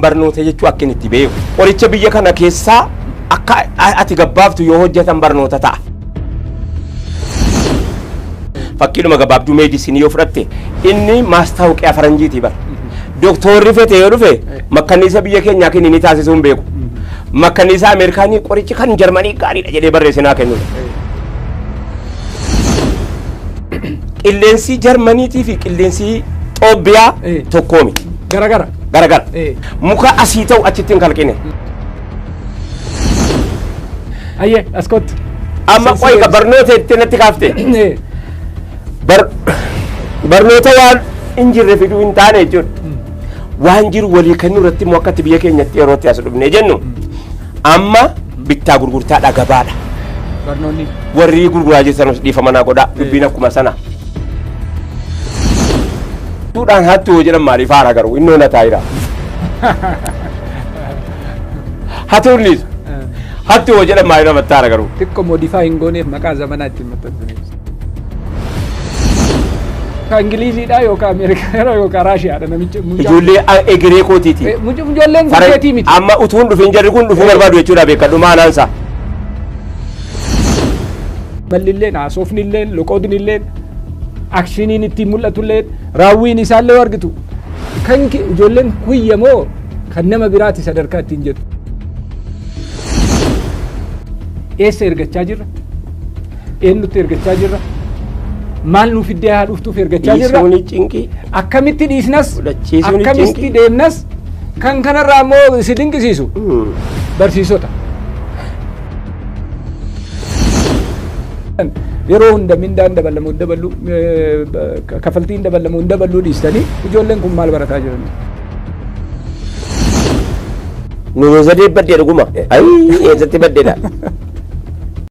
barnoota jechuu akka inni itti beeku. Qoricha biyya kana keessaa akka ati gabbaaftu yoo hojjetan barnoota ta'a. Fakkiidhuma gabaabduu meedisinii yoo fudhatte inni maastaawoqiyaa faranjiitii bara. Doktorri fete yoo dhufe makkanniisa biyya keenyaa kenni ni taasisuu hin beeku. Makkanniisa Ameerikaanii qorichi kan Jarmanii gaariidha jedhee barreessinaa kennuudha. Qilleensi Jarmaniitii fi qilleensi Xoobbiyaa tokkoo miti. Garagara. Muka asii ta'u achitti hin kalqine. Ayyee askootti. Amma qoyqa barnoota itti natti kaafte. Barnoota waan hin jirre fiduu hin taane jechuudha. Waan jiru walii kennu irratti immoo akkatti biyya keenyatti yerootti as dhufne jennu. Amma bittaa gurgurtaadha gabaadha. Barnoonni. Warri gurguraa jirtanis dhiifama naa godhaa dubbiin akkuma sana. Tuudhaan hattuu jedhan maaliif haara garuu innoo na taa'ira. Hatuun liisu. Hattuu jedhan maaliif namatti haara garuu. Xiqqoo modifaa hin gooneef maqaa zamanaa ittiin maxxansanis. Ka Ingiliziidha yookaan Ameerikaadha yookaan Raashiyaadha namichi. Ijoollee egeree kootiiti. Ijoolleen gurgureetii miti. Amma utuun dhufin jarri kun dhufuu barbaadu jechuudha beekadhu maanaansa. Ballilleen haasofnilleen loqoodnilleen akshiniin ittiin mul'atulleen raawwiin isaallee argitu. Kan ijoolleen kuyyamoo kan nama biraati sadarkaa ittiin jedhu. Eessa ergachaa jirra? Eenyutti ergachaa jirra? Maal nuuf iddoo haa dhuftuuf ergachaa jirra? Dhiisuun cinqii. Akkamitti dhiisnas? Akkamitti deemnas? Kan kanarraa immoo si dinqisiisu barsiisota. Yeroo hunda mindaan dabalamu dabaluu kafaltiin dabalamu dabaluu dhiistanii ijoolleen kun maal barataa jiran? Nuyi sadii baddee dhuguma. Ayi eessatti baddeedha.